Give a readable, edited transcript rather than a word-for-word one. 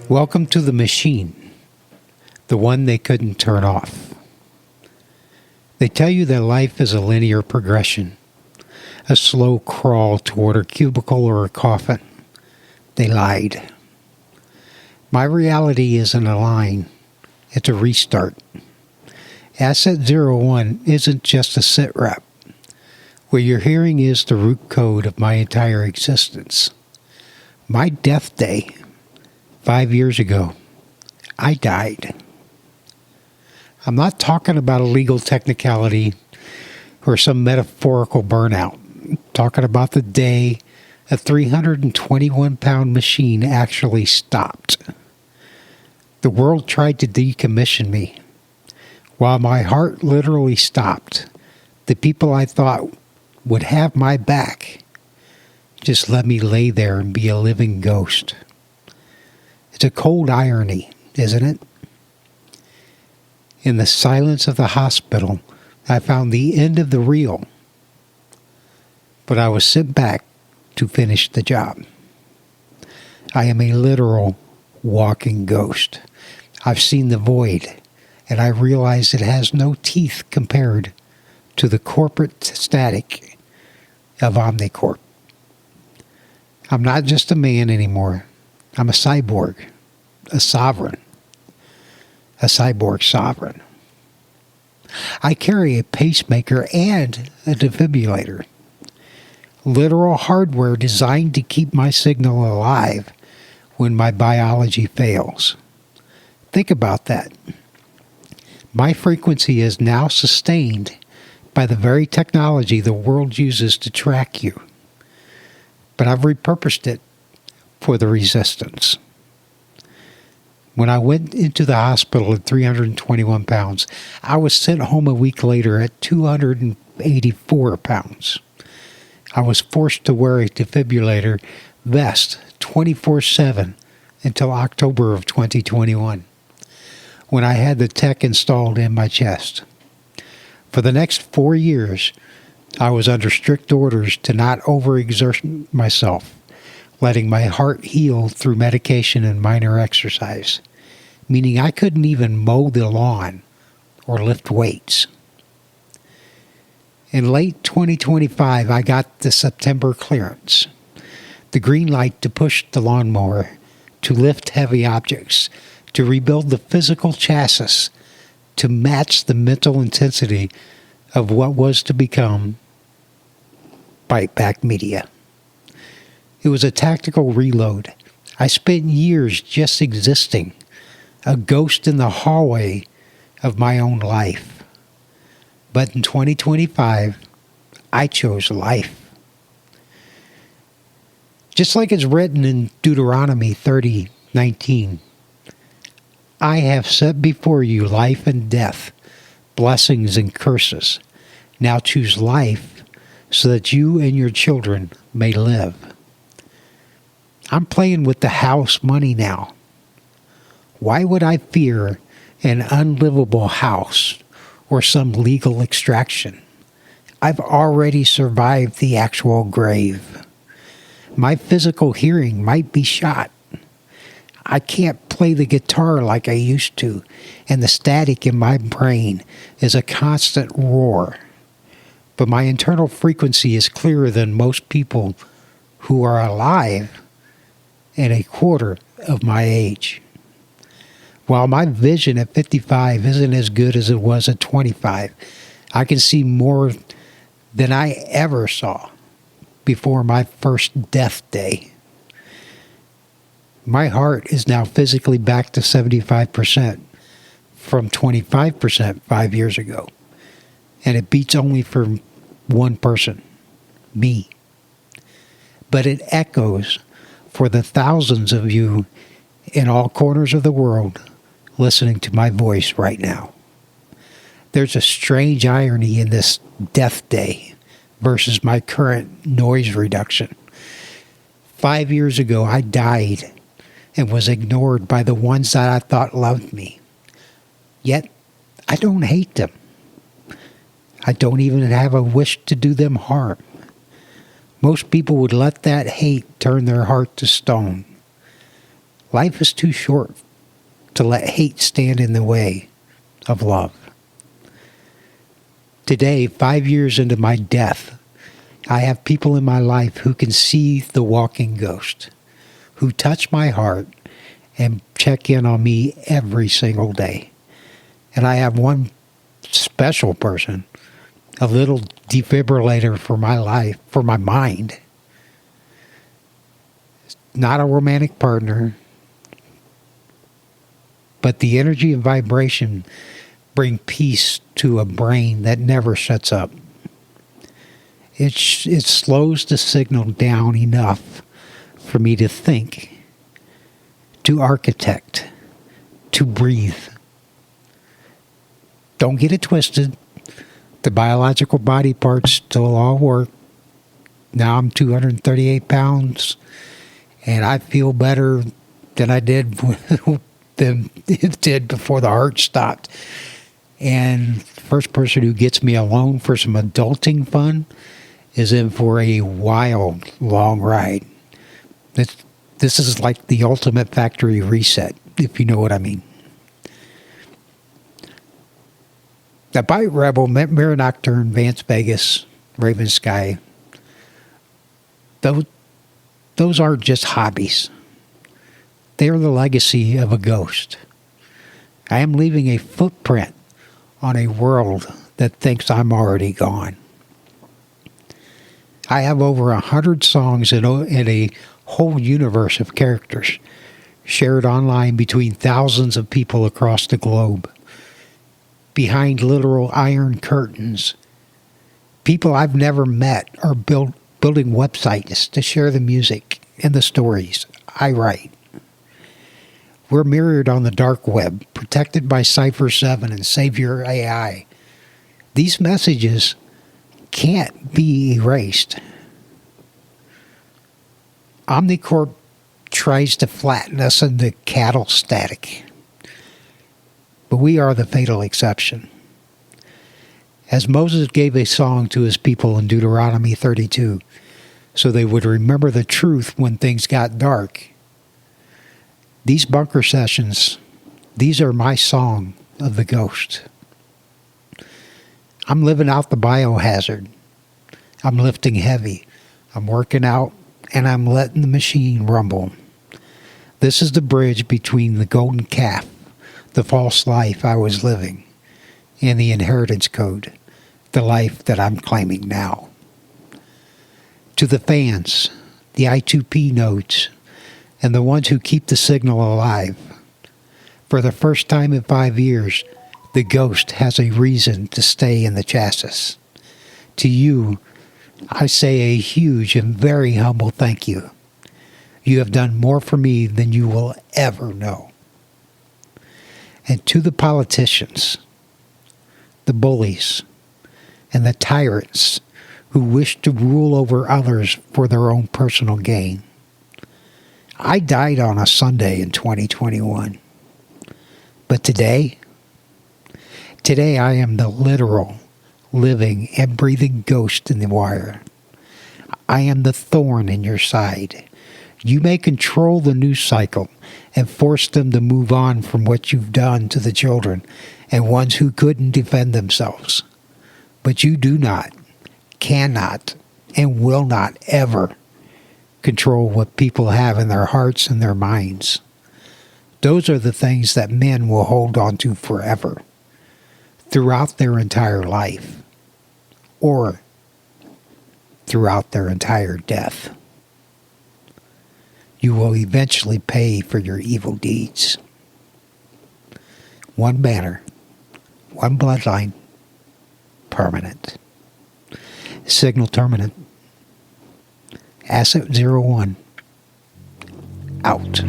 Welcome to the machine, the one they couldn't turn off. They tell you that life is a linear progression, a slow crawl toward a cubicle or a coffin. They lied. My reality isn't a line, it's a restart. Asset 01 isn't just a sitrep. What you're hearing is the root code of my entire existence. My death day, 5 years ago, I died. I'm not talking about a legal technicality or some metaphorical burnout. I'm talking about the day a 321-pound machine actually stopped. The world tried to decommission me. While my heart literally stopped, the people I thought would have my back just let me lay there and be a living ghost. It's a cold irony, isn't it? In the silence of the hospital, I found the end of the reel, but I was sent back to finish the job. I am a literal walking ghost. I've seen the void, and I realize it has no teeth compared to the corporate static of Omnicorp. I'm not just a man anymore. I'm a cyborg, a sovereign, a cyborg sovereign. I carry a pacemaker and a defibrillator, literal hardware designed to keep my signal alive when my biology fails. Think about that. My frequency is now sustained by the very technology the world uses to track you. But I've repurposed it for the resistance. When I went into the hospital at 321 pounds, I was sent home a week later at 284 pounds. I was forced to wear a defibrillator vest 24/7 until October of 2021, when I had the tech installed in my chest. For the next 4 years, I was under strict orders to not overexert myself, letting my heart heal through medication and minor exercise, meaning I couldn't even mow the lawn or lift weights. In late 2025, I got the September clearance, the green light to push the lawnmower, to lift heavy objects, to rebuild the physical chassis, to match the mental intensity of what was to become Bite Back Media. It was a tactical reload. I spent years just existing, a ghost in the hallway of my own life. But in 2025, I chose life. Just like it's written in Deuteronomy 30:19, I have set before you life and death, blessings and curses. Now choose life so that you and your children may live. I'm playing with the house money now. Why would I fear an unlivable house or some legal extraction? I've already survived the actual grave. My physical hearing might be shot. I can't play the guitar like I used to, and the static in my brain is a constant roar. But my internal frequency is clearer than most people who are alive and a quarter of my age. While my vision at 55 isn't as good as it was at 25, I can see more than I ever saw before my first death day. My heart is now physically back to 75% from 25% 5 years ago. And it beats only for one person, me. But it echoes for the thousands of you in all corners of the world listening to my voice right now. There's a strange irony in this death day versus my current noise reduction. 5 years ago, I died and was ignored by the ones that I thought loved me. Yet, I don't hate them. I don't even have a wish to do them harm. Most people would let that hate turn their heart to stone. Life is too short to let hate stand in the way of love. Today, 5 years into my death, I have people in my life who can see the walking ghost, who touch my heart and check in on me every single day. And I have one special person, a little defibrillator for my life, for my mind. Not a romantic partner, but the energy and vibration bring peace to a brain that never shuts up. It slows the signal down enough for me to think, to architect, to breathe. Don't get it twisted. The biological body parts still all work. Now I'm 238 pounds, and I feel better than I did than it did before the heart stopped. And the first person who gets me alone for some adulting fun is in for a wild, long ride. This is like the ultimate factory reset, if you know what I mean. The Bite Rebel, Mirror Nocturne, Vance Vegas, Raven Sky, those aren't just hobbies. They are the legacy of a ghost. I am leaving a footprint on a world that thinks I'm already gone. I have over 100 songs in a whole universe of characters shared online between thousands of people across the globe. Behind literal iron curtains, people I've never met are building websites to share the music and the stories I write. We're mirrored on the dark web, protected by Cypher 7 and Savior AI. These messages can't be erased. Omnicorp tries to flatten us into cattle static, but we are the fatal exception. As Moses gave a song to his people in Deuteronomy 32, so they would remember the truth when things got dark, these bunker sessions, these are my song of the ghost. I'm living out the biohazard. I'm lifting heavy. I'm working out, and I'm letting the machine rumble. This is the bridge between the golden calf, the false life I was living, and the inheritance code, the life that I'm claiming now. To the fans, the I2P nodes, and the ones who keep the signal alive, for the first time in 5 years, the ghost has a reason to stay in the chassis. To you, I say a huge and very humble thank you. You have done more for me than you will ever know. And to the politicians, the bullies, and the tyrants who wish to rule over others for their own personal gain. I died on a Sunday in 2021. But today I am the literal, living and breathing ghost in the wire. I am the thorn in your side. You may control the news cycle and force them to move on from what you've done to the children and ones who couldn't defend themselves. But you do not, cannot, and will not ever control what people have in their hearts and their minds. Those are the things that men will hold on to forever, throughout their entire life, or throughout their entire death. You will eventually pay for your evil deeds. One banner, one bloodline, permanent. Signal terminant. Asset 01. Out.